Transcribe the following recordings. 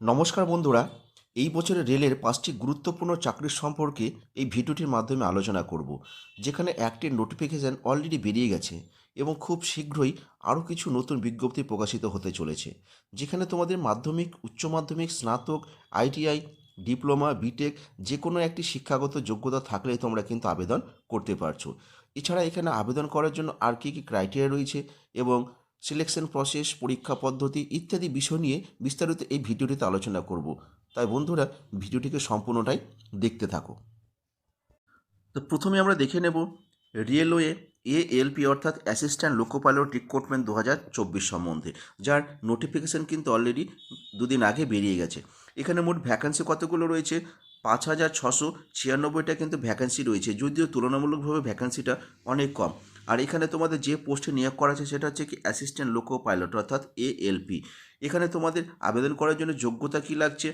নমস্কার বন্ধুরা, এই বছরে রেলের 5টি গুরুত্বপূর্ণ চাকরির সম্পর্কে এই ভিডিওটির মাধ্যমে আলোচনা করব, যেখানে একটি নোটিফিকেশান অলরেডি বেরিয়ে গেছে এবং খুব শীঘ্রই আরও কিছু নতুন বিজ্ঞপ্তি প্রকাশিত হতে চলেছে, যেখানে তোমাদের মাধ্যমিক, উচ্চ মাধ্যমিক, স্নাতক, আইটিআই, ডিপ্লোমা, বিটেক যে কোনো একটি শিক্ষাগত যোগ্যতা থাকলে তোমরা কিন্তু আবেদন করতে পারছো। এছাড়া এখানে আবেদন করার জন্য আর কী কী ক্রাইটেরিয়া রয়েছে এবং সিলেকশন প্রসেস, পরীক্ষা পদ্ধতি ইত্যাদি বিষয় নিয়ে বিস্তারিত এই ভিডিওটিতে আলোচনা করব। তাই বন্ধুরা, ভিডিওটিকে সম্পূর্ণটাই দেখতে থাকো। তো প্রথমে আমরা দেখে নেব রেলওয়ে এএলপি অর্থাৎ অ্যাসিস্ট্যান্ট লোকো পাইলট রিক্রুটমেন্ট 2024 সম্বন্ধে, যার নোটিফিকেশান কিন্তু অলরেডি দুদিন আগে বেরিয়ে গেছে। এখানে মোট ভ্যাকান্সি কতগুলো রয়েছে? 5,696টা কিন্তু ভ্যাকান্সি রয়েছে, যদিও তুলনামূলকভাবে ভ্যাকান্সিটা অনেক কম। আর এখানে তোমাদের যে পোস্টে নিয়োগ করা আছে সেটা হচ্ছে কি অ্যাসিস্ট্যান্ট লোকো পাইলট অর্থাৎ এএলপি। এখানে তোমাদের আবেদন করার জন্য যোগ্যতা কী লাগছে?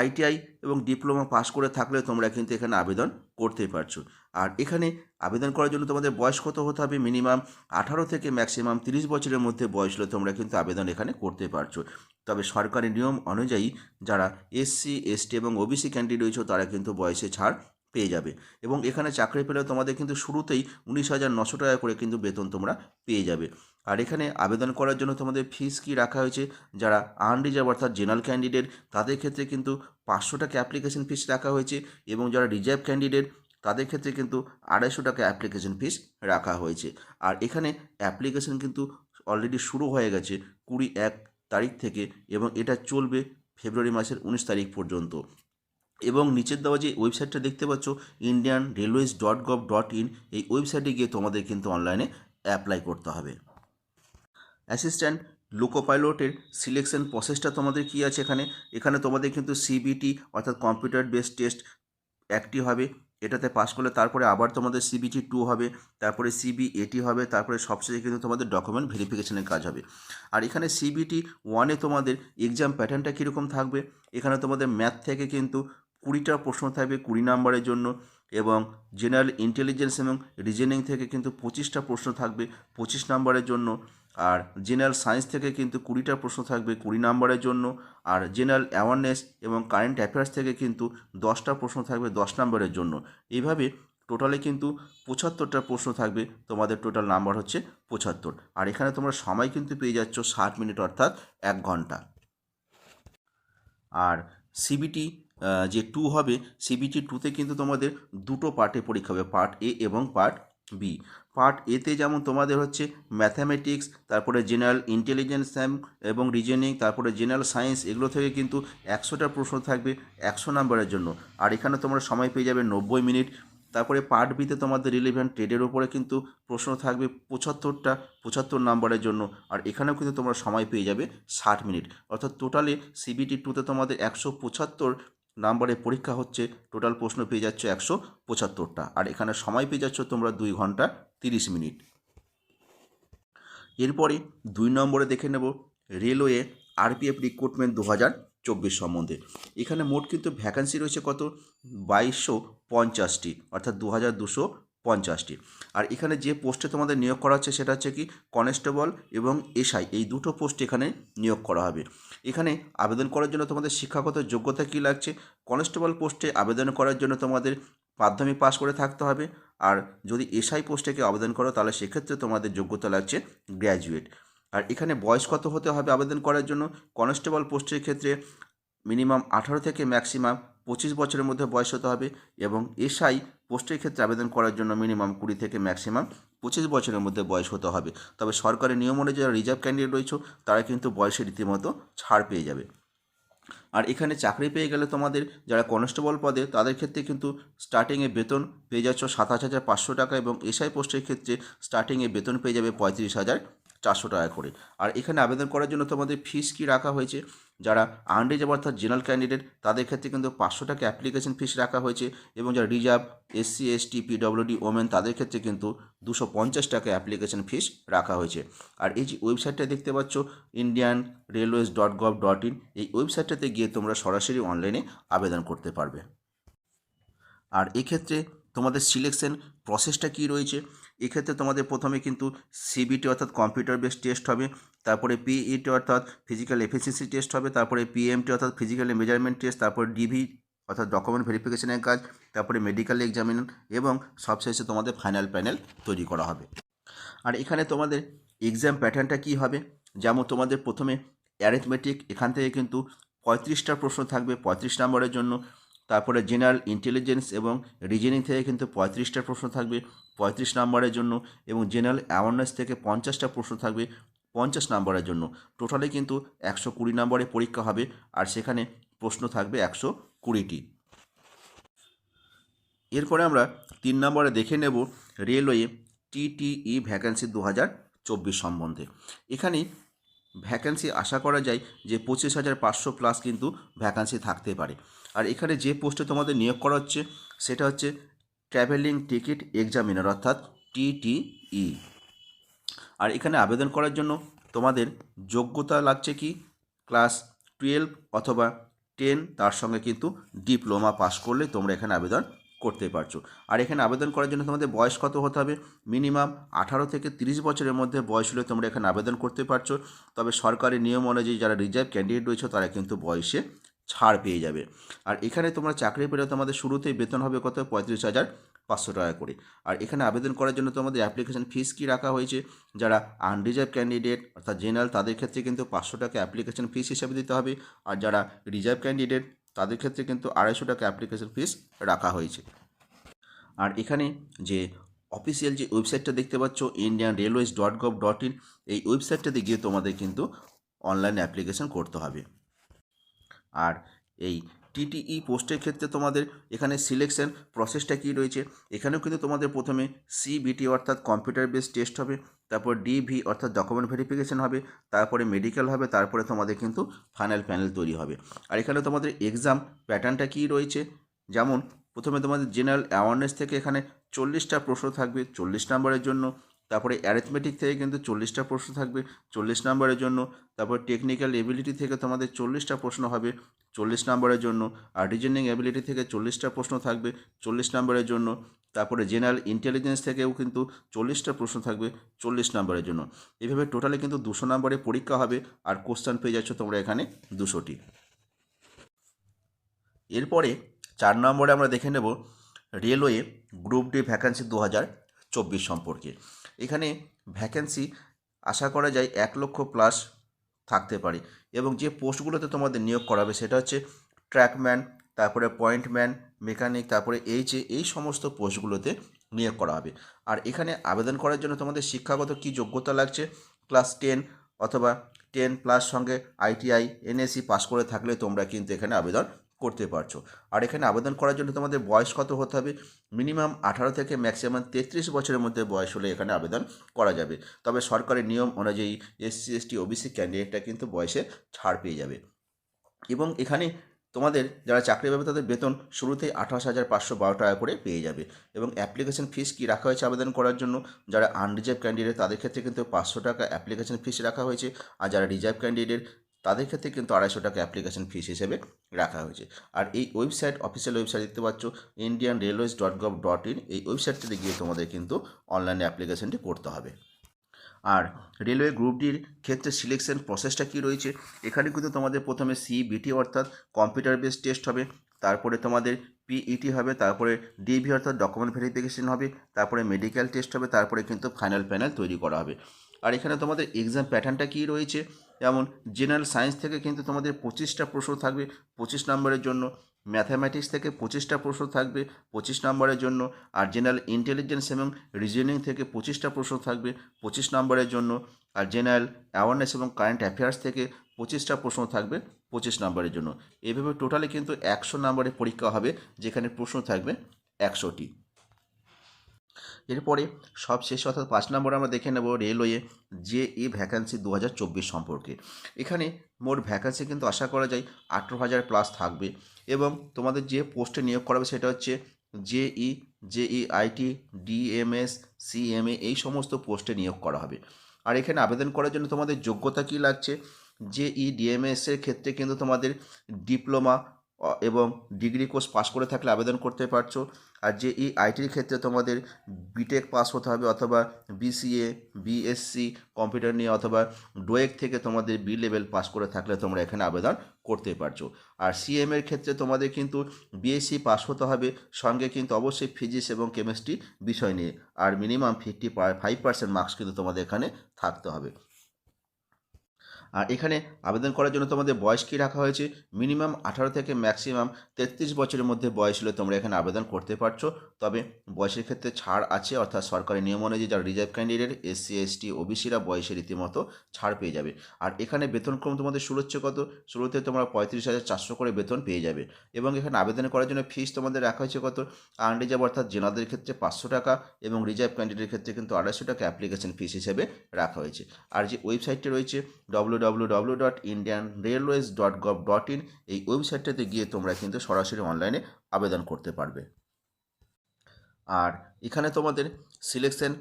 আইটিআই এবং ডিপ্লোমা পাস করে থাকলে তোমরা কিন্তু এখানে আবেদন করতে পারছো। আর এখানে আবেদন করার জন্য তোমাদের বয়স কত হতে হবে? মিনিমাম 18 থেকে ম্যাক্সিমাম 30 বছরের মধ্যে বয়স হলে তোমরা কিন্তু আবেদন এখানে করতে পারছো। তবে সরকারি নিয়ম অনুযায়ী যারা এসসি, এসটি এবং ওবিসি ক্যান্ডিডেট রয়েছে তারা কিন্তু বয়সে ছাড় পেয়ে যাবে। এবং এখানে চাকরি পেলে তোমাদের কিন্তু শুরুতেই 19,900 টাকা করে কিন্তু বেতন তোমরা পেয়ে যাবে। আর এখানে আবেদন করার জন্য তোমাদের ফিস কি রাখা হয়েছে? যারা আনরিজার্ভ অর্থাৎ জেনারেল ক্যান্ডিডেট তাদের ক্ষেত্রে কিন্তু 500 টাকা অ্যাপ্লিকেশন ফিস রাখা হয়েছে, এবং যারা রিজার্ভ ক্যান্ডিডেট তাদের ক্ষেত্রে কিন্তু 250 টাকা অ্যাপ্লিকেশন ফিস রাখা হয়েছে। আর এখানে অ্যাপ্লিকেশন কিন্তু অলরেডি শুরু হয়ে গেছে 21 তারিখ থেকে, এবং এটা চলবে ফেব্রুয়ারি মাসের 19 তারিখ পর্যন্ত। এবং নিচের দেওয়া যে ওয়েবসাইটটা দেখতে পাচ্ছ indianrailways.gov.in, এই ওয়েবসাইটে গিয়ে তোমাদের কিন্তু অনলাইনে অ্যাপ্লাই করতে হবে। অ্যাসিস্ট্যান্ট লোকো পাইলটের সিলেকশন প্রসেসটা তোমাদের কী আছে এখানে? এখানে তোমাদের কিন্তু সিবিটি অর্থাৎ কম্পিউটার বেসড টেস্ট একটি হবে, এটাতে পাস করলে তারপরে আবার তোমাদের সিবিটি 2 হবে, তারপরে সিবিএটি হবে, তারপরে সবশেষে কিন্তু তোমাদের ডকুমেন্ট ভেরিফিকেশনের কাজ হবে। আর এখানে সিবিটি 1-এ তোমাদের এক্সাম প্যাটার্নটা কীরকম থাকবে? এখানে তোমাদের ম্যাথ থেকে কিন্তু 20টা প্রশ্ন থাকবে 20 নম্বরের জন্য, এবং জেনারেল ইন্টেলিজেন্স এবং রিজনিং থেকে কিন্তু 25টা প্রশ্ন থাকবে 25 নম্বরের জন্য। আর জেনারেল সায়েন্স থেকে কিন্তু 20টা প্রশ্ন থাকবে 20 নম্বরের জন্য। আর জেনারেল অ্যাওয়ারনেস এবং কারেন্ট অ্যাফেয়ার্স থেকে কিন্তু 10টা প্রশ্ন থাকবে 10 নম্বরের জন্য। এইভাবে টোটালে কিন্তু 75টা প্রশ্ন থাকবে, তোমাদের টোটাল নাম্বার হচ্ছে 75। আর এখানে তোমরা সময় কিন্তু পেয়ে যাচ্ছ 60 মিনিট অর্থাৎ 1 ঘন্টা। আর সিবিটি যে 2 হবে, সিবিটি 2তে কিন্তু তোমাদের দুটো পার্টে পরীক্ষা হবে, পার্ট এ এবং পার্ট বি। পার্ট এতে যেমন তোমাদের হচ্ছে ম্যাথামেটিক্স, তারপরে জেনারেল ইন্টেলিজেন্স এবং রিজনিং, তারপরে জেনারেল সায়েন্স, এগুলো থেকে কিন্তু 100টা প্রশ্ন থাকবে 100 নম্বরের জন্য। আর এখানে তোমরা সময় পেয়ে যাবে 90 মিনিট। তারপরে পার্ট বিতে তোমাদের রিলেভেন্ট ট্রেডের ওপরে কিন্তু প্রশ্ন থাকবে 75টা 75 নম্বরের জন্য। আর এখানেও কিন্তু তোমরা সময় পেয়ে যাবে 60 মিনিট। অর্থাৎ টোটালে সিবিটি 2তে তোমাদের 175 নাম্বারের পরীক্ষা হচ্ছে, টোটাল প্রশ্ন পেয়ে যাচ্ছ 175টা। আর এখানে সময় পেয়ে যাচ্ছ তোমরা 2 ঘন্টা 30 মিনিট। এরপরে 2 নম্বরে দেখে নেব রেলওয়ে আরপিএফ রিক্রুটমেন্ট 2024 সম্বন্ধে। এখানে মোট কিন্তু ভ্যাকান্সি রয়েছে কত? 2250টি অর্থাৎ 2250টি। আর এখানে যে পোস্টে তোমাদের নিয়োগ করা হচ্ছে সেটা হচ্ছে কি কনস্টেবল এবং এসআই, এই দুটো পোস্ট এখানে নিয়োগ করা হবে। এখানে আবেদন করার জন্য তোমাদের শিক্ষাগত যোগ্যতা কী লাগছে? কনস্টেবল পোস্টে আবেদন করার জন্য তোমাদের মাধ্যমিক পাস করে থাকতে হবে। আর যদি এসআই পোস্টে কেউ আবেদন করো তাহলে সেক্ষেত্রে তোমাদের যোগ্যতা লাগছে গ্র্যাজুয়েট। আর এখানে বয়স কত হতে হবে আবেদন করার জন্য? কনস্টেবল পোস্টের ক্ষেত্রে মিনিমাম 18 থেকে ম্যাক্সিমাম 25 বছরের মধ্যে বয়স হতে হবে, এবং এসআই পোস্টের ক্ষেত্রে আবেদন করার জন্য মিনিমাম 20 থেকে ম্যাক্সিমাম 25 বছরের মধ্যে বয়স হতে হবে। তবে সরকারি নিয়ম অনুযায়ী যারা রিজার্ভ ক্যান্ডিডেট রয়েছে তারা কিন্তু বয়সে রীতিমতো ছাড় পেয়ে যাবে। আর এখানে চাকরি পেয়ে গেলে তোমাদের যারা কনস্টেবল পদে তাদের ক্ষেত্রে কিন্তু স্টার্টিংয়ে বেতন পেয়ে যাচ্ছ 27,500 টাকা, এবং এসআই পোস্টের ক্ষেত্রে স্টার্টিংয়ে বেতন পেয়ে যাবে 35,400 টাকা করে। আর এখানে আবেদন করার জন্য তোমাদের ফিস কি রাখা হয়েছে? যারা আনরিজার্ভ অর্থাৎ জেনারেল ক্যান্ডিডেট তাদের ক্ষেত্রে কিন্তু 500 টাকা অ্যাপ্লিকেশন ফিস রাখা হয়েছে, এবং যারা reserve SC, ST, PWD, women তাদের ক্ষেত্রে কিন্তু 250 টাকা অ্যাপ্লিকেশন ফিস রাখা হয়েছে। আর এই যে ওয়েবসাইটটা দেখতে পাচ্ছ indianrailways.gov.in, এই ওয়েবসাইটটাতে গিয়ে তোমরা সরাসরি অনলাইনে আবেদন করতে পারবে। আর এক্ষেত্রে তোমাদের সিলেকশন প্রসেসটা কী রয়েছে। এক্ষেত্রে তোমাদের প্রথমে কিন্তু সিবিটি অর্থাৎ কম্পিউটার বেসড টেস্ট হবে, তারপরে পিইটি অর্থাৎ ফিজিক্যাল এফিসিয়েন্সি টেস্ট হবে, তারপরে পিএমটি অর্থাৎ ফিজিক্যাল মেজারমেন্ট টেস্ট, তারপর ডিভি অর্থাৎ ডকুমেন্ট ভেরিফিকেশনের কাজ, তারপরে মেডিকেল এক্সামিন এবং সবশেষে তোমাদের ফাইনাল প্যানেল তৈরি করা হবে। আর এখানে তোমাদের এক্সাম প্যাটার্নটা কী হবে, যেমন তোমাদের প্রথমে অ্যারিথমেটিক, এখান থেকে কিন্তু 35টা প্রশ্ন থাকবে 35 নম্বরের জন্য। তারপরে জেনারেল ইন্টেলিজেন্স এবং রিজনিং থেকে কিন্তু 35টা প্রশ্ন থাকবে 35 নম্বরের জন্য, এবং জেনারেল অ্যাওয়ারনেস থেকে 50টা প্রশ্ন থাকবে 50 নম্বরের জন্য। টোটালে কিন্তু 120 নম্বরে পরীক্ষা হবে, আর সেখানে প্রশ্ন থাকবে 120টি। এরপরে আমরা 3 নম্বরে দেখে নেব রেলওয়ে টিটিই ভ্যাকেন্সি 2024 সম্বন্ধে। এখানে ভ্যাকেন্সি আশা করা যায় যে 25,500 প্লাস কিন্তু ভ্যাকেন্সি থাকতে পারে। আর এখানে যে পোস্টে তোমাদের নিয়োগ করা হচ্ছে সেটা হচ্ছে ট্রাভেলিং টিকিট এক্সামিনার অর্থাৎ টিটিই। আর এখানে আবেদন করার জন্য তোমাদের যোগ্যতা লাগছে কি, ক্লাস 12 অথবা 10, তার সঙ্গে কিন্তু ডিপ্লোমা পাস করলে তোমরা এখানে আবেদন করতে পারছো। আর এখানে আবেদন করার জন্য তোমাদের বয়স কত হতে হবে, মিনিমাম 18 থেকে 30 বছরের মধ্যে বয়স হলে তোমরা এখানে আবেদন করতে পারছো। তবে সরকারি নিয়ম অনুযায়ী যারা রিজার্ভ ক্যান্ডিডেট রয়েছে তারা কিন্তু বয়সে ছাড় পেয়ে যাবে। আর এখানে তোমরা চাকরি পেলে তোমাদের শুরুতেই বেতন হবে কত, 35,500 টাকা করে। আর এখানে আবেদন করার জন্য তোমাদের অ্যাপ্লিকেশন ফিস কি রাখা হয়েছে, যারা আনরিজার্ভ ক্যান্ডিডেট অর্থাৎ জেনারেল তাদের ক্ষেত্রে কিন্তু 500 টাকা অ্যাপ্লিকেশন ফিস হিসাবে দিতে হবে, আর যারা রিজার্ভ ক্যান্ডিডেট তাদের ক্ষেত্রে কিন্তু 250 টাকা অ্যাপ্লিকেশন ফিস রাখা হয়েছে। আর এখানে যে অফিসিয়াল যে ওয়েবসাইটটা দেখতে পাচ্ছ indianrailways.gov.in, এই ওয়েবসাইটটাতে গিয়ে তোমাদের কিন্তু অনলাইন অ্যাপ্লিকেশন করতে হবে। আর এই টিটিই পোস্টের ক্ষেত্রে তোমাদের এখানে সিলেকশন প্রসেসটা কী রয়েছে, এখানেও কিন্তু তোমাদের প্রথমে সিবিটি অর্থাৎ কম্পিউটার বেসড টেস্ট হবে, তারপর ডিভি অর্থাৎ ডকুমেন্ট ভেরিফিকেশন হবে, তারপরে মেডিকেল হবে, তারপরে তোমাদের কিন্তু ফাইনাল প্যানেল তৈরি হবে। আর এখানে তোমাদের এক্সাম প্যাটার্নটা কী রয়েছে, যেমন প্রথমে তোমাদের জেনারেল অ্যাওয়ারনেস থেকে এখানে 40টা প্রশ্ন থাকবে 40 নম্বরের জন্য, তারপরে অ্যারিথমেটিক থেকে কিন্তু 40টা প্রশ্ন থাকবে 40 নম্বরের জন্য, তারপর টেকনিক্যাল এবিলিটি থেকে তোমাদের 40টা প্রশ্ন হবে 40 নম্বরের জন্য, আর রিজনিং এবিলিটি থেকে 40টা প্রশ্ন থাকবে 40 নম্বরের জন্য, তারপরে জেনারেল ইন্টেলিজেন্স থেকেও কিন্তু 40টা প্রশ্ন থাকবে 40 নম্বরের জন্য। এইভাবে টোটালে কিন্তু 200 নম্বরে পরীক্ষা হবে, আর কোশ্চেন পেয়ে যাচ্ছ তোমরা এখানে 200টি। এরপরে 4 নম্বরে আমরা দেখে নেব রেলওয়ে গ্রুপ ডি ভ্যাকেন্সি 2024 সম্পর্কে। এখানে ভ্যাকেন্সি আশা করা যায় 1 লক্ষ প্লাস থাকতে পারে, এবং যে পোস্টগুলোতে তোমাদের নিয়োগ করাবে সেটা হচ্ছে ট্র্যাকম্যান, তারপরে পয়েন্টম্যান, মেকানিক, তারপরে এই সমস্ত পোস্টগুলোতে নিয়োগ করা হবে। আর এখানে আবেদন করার জন্য তোমাদের শিক্ষাগত কী যোগ্যতা লাগছে, ক্লাস 10 অথবা 10+ সঙ্গে ITI NSE পাস করে থাকলে তোমরা কিন্তু এখানে আবেদন করতে পারছো। আর এখানে আবেদন করার জন্য তোমাদের বয়স কত হতে হবে, মিনিমাম 18 থেকে ম্যাক্সিমাম 33 বছরের মধ্যে বয়স হলে এখানে আবেদন করা যাবে। তবে সরকারি নিয়ম অনুযায়ী SC ST OBC ক্যান্ডিডেটটা কিন্তু বয়সে ছাড় পেয়ে যাবে। এবং এখানে তোমাদের যারা চাকরি পাবে তাদের বেতন শুরুতেই 28,512 টাকা করে পেয়ে যাবে। এবং অ্যাপ্লিকেশন ফিস কি রাখা হয়েছে আবেদন করার জন্য, যারা আনরিজার্ভ ক্যান্ডিডেট তাদের ক্ষেত্রে কিন্তু 500 টাকা অ্যাপ্লিকেশন ফিস রাখা হয়েছে, আর যারা রিজার্ভ ক্যান্ডিডেট তাদের ক্ষেত্রে কিন্তু 250 টাকা অ্যাপ্লিকেশন ফিস হিসেবে রাখা হয়েছে। আর এই ওয়েবসাইট অফিসিয়াল ওয়েবসাইট দেখতে পাচ্ছ indianrailways.gov.in, এই ওয়েবসাইটটিতে গিয়ে তোমাদের কিন্তু অনলাইনে অ্যাপ্লিকেশনটি করতে হবে। আর রেলওয়ে গ্রুপ ডির ক্ষেত্রে সিলেকশন প্রসেসটা কী রয়েছে, এখানে কিন্তু তোমাদের প্রথমে সিবিটি অর্থাৎ কম্পিউটার বেসড টেস্ট হবে, তারপরে তোমাদের পিইটি হবে, তারপরে ডিভি অর্থাৎ ডকুমেন্ট ভেরিফিকেশন হবে, তারপরে মেডিকেল টেস্ট হবে, তারপরে কিন্তু ফাইনাল প্যানেল তৈরি করা হবে। আর এখানে তোমাদের এক্সাম প্যাটার্নটা কী রয়েছে, যেমন জেনারেল সায়েন্স থেকে কিন্তু তোমাদের 25টা প্রশ্ন থাকবে 25 নম্বরের জন্য, ম্যাথামেটিক্স থেকে 25টা প্রশ্ন থাকবে 25 নম্বরের জন্য, আর জেনারেল ইন্টেলিজেন্স এবং রিজনিং থেকে 25টা প্রশ্ন থাকবে 25 নম্বরের জন্য, আর জেনারেল অ্যাওয়ারনেস এবং কারেন্ট অ্যাফেয়ার্স থেকে 25টা প্রশ্ন থাকবে 25 নম্বরের জন্য। এইভাবে টোটালে কিন্তু 100 নম্বরে পরীক্ষা হবে, যেখানে প্রশ্ন থাকবে 100টি। এরপরে সবশেষ অর্থাৎ 5 নম্বরে আমরা দেখে নেব রেলওয়ে JE ভ্যাকান্সি 2024 সম্পর্কে। এখানে মোট ভ্যাকান্সি কিন্তু আশা করা যায় 18,000 প্লাস থাকবে, এবং তোমাদের যে পোস্টে নিয়োগ করাবে সেটা হচ্ছে JE, JEIT, DMS, CMA, এই সমস্ত পোস্টে নিয়োগ করা হবে। আর এখানে আবেদন করার জন্য তোমাদের যোগ্যতা কী লাগছে, JE DMS এর ক্ষেত্রে কিন্তু তোমাদের ডিপ্লোমা এবং ডিগ্রি কোর্স পাস করে থাকলে আবেদন করতে পারছো। আর যে এই আইটির ক্ষেত্রে তোমাদের বিটেক পাস হতে হবে অথবা বিসিএ, বিএসসি কম্পিউটার নিয়ে অথবা ডোয়েক থেকে তোমাদের বি লেভেল পাস করে থাকলে তোমরা এখানে আবেদন করতে পারছো। আর সিএমের ক্ষেত্রে তোমাদের কিন্তু বিএসসি পাস হতে হবে, সঙ্গে কিন্তু অবশ্যই ফিজিক্স এবং কেমিস্ট্রি বিষয় নিয়ে, আর মিনিমাম 55% মার্কস কিন্তু তোমাদের এখানে থাকতে হবে। আর এখানে আবেদন করার জন্য তোমাদের বয়স কী রাখা হয়েছে, মিনিমাম 18 থেকে ম্যাক্সিমাম 33 বছরের মধ্যে বয়স হলে তোমরা এখানে আবেদন করতে পারছো। তবে বয়সের ক্ষেত্রে ছাড় আছে, অর্থাৎ সরকারি নিয়ম অনুযায়ী যারা রিজার্ভ ক্যান্ডিডেট, এসসি এসটি ওবিসিরা বয়সে রীতিমতো ছাড় পেয়ে যাবে। আর এখানে বেতনক্রম তোমাদের শুরু হচ্ছে কত, শুরুতে তোমরা 35,400 করে বেতন পেয়ে যাবে। এবং এখানে আবেদন করার জন্য ফিস তোমাদের রাখা হয়েছে কত, আনরিজার্ভ অর্থাৎ জেনারেলদের ক্ষেত্রে 500 টাকা এবং রিজার্ভ ক্যান্ডিডেটের ক্ষেত্রে কিন্তু 250 টাকা অ্যাপ্লিকেশন ফিস হিসেবে রাখা হয়েছে। আর যে ওয়েবসাইটটি রয়েছে www.indianrailways.gov.in, এই ওয়েবসাইটটাতে গিয়ে তোমরা কিন্তু সরাসরি অনলাইনে আবেদন করতে পারবে। আর এখানে তোমাদের সিলেকশন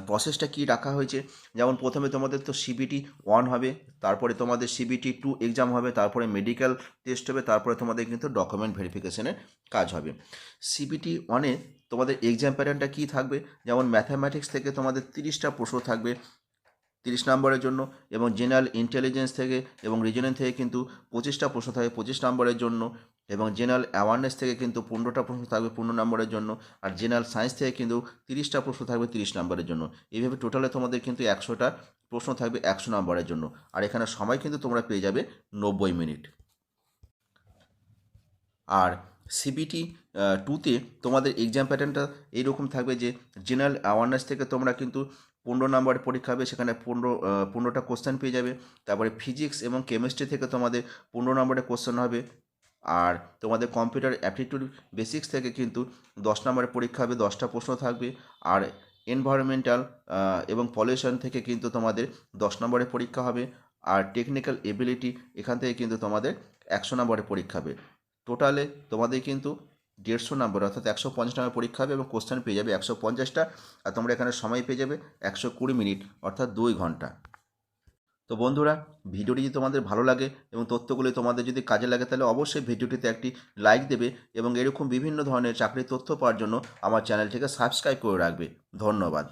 প্রসেসটা কি রাখা হয়েছে, যেমন প্রথমে তোমাদের তো সিবিটি 1 হবে, তারপরে তোমাদের সিবিটি 2 এক্সাম হবে, তারপরে মেডিকেল টেস্ট হবে, তারপরে তোমাদের কিন্তু ডকুমেন্ট ভেরিফিকেশনের কাজ হবে। সিবিটি 1-এ তোমাদের এক্সাম প্যাটার্নটা কী থাকবে, যেমন ম্যাথামেটিক্স থেকে তোমাদের 30টা প্রশ্ন থাকবে 30 নম্বরের জন্য, এবং জেনারেল ইন্টেলিজেন্স থেকে এবং রিজনিং থেকে কিন্তু 25টা প্রশ্ন থাকবে 25 নম্বরের জন্য, এবং জেনারেল অ্যাওয়ারনেস থেকে কিন্তু 15টা প্রশ্ন থাকবে 15 নম্বরের জন্য, আর জেনারেল সায়েন্স থেকে কিন্তু 30টা প্রশ্ন থাকবে 30 নম্বরের জন্য। এইভাবে টোটালে তোমাদের কিন্তু 100টা প্রশ্ন থাকবে 100 নম্বরের জন্য। আর এখানে সময় কিন্তু তোমরা পেয়ে যাবে 90 মিনিট। আর সিবিটি 2-তে তোমাদের এক্সাম প্যাটার্নটা এইরকম থাকবে যে জেনারেল অ্যাওয়ারনেস থেকে তোমরা কিন্তু 15 নম্বরের পরীক্ষা হবে, সেখানে 15টা কোশ্চেন পেয়ে যাবে। তারপরে ফিজিক্স এবং কেমিস্ট্রি থেকে তোমাদের 15 নম্বরের কোশ্চেন হবে। আর তোমাদের কম্পিউটার অ্যাপটিটিউড বেসিক্স থেকে কিন্তু 10 নম্বরের পরীক্ষা হবে, 10টা প্রশ্ন থাকবে। আর এনভায়রনমেন্টাল এবং পলিউশন থেকে কিন্তু তোমাদের 10 নম্বরের পরীক্ষা হবে। আর টেকনিক্যাল এবিলিটি এখান থেকে কিন্তু তোমাদের 100 নম্বরের পরীক্ষা হবে। টোটালে তোমাদের কিন্তু 150 নম্বর অর্থাৎ 150 নম্বরের পরীক্ষা হবে এবং কোশ্চেন পেয়ে যাবে 150টা। আর তোমরা এখানে সময় পেয়ে যাবে 120 মিনিট অর্থাৎ 2 ঘন্টা। তো বন্ধুরা, ভিডিওটি যদি তোমাদের ভালো লাগে এবং তথ্যগুলি তোমাদের যদি কাজে লাগে তাহলে অবশ্যই ভিডিওটিতে একটি লাইক দেবে এবং এরকম বিভিন্ন ধরনের চাকরির তথ্য পাওয়ার জন্য আমার চ্যানেলটিকে সাবস্ক্রাইব করে রাখবে। ধন্যবাদ।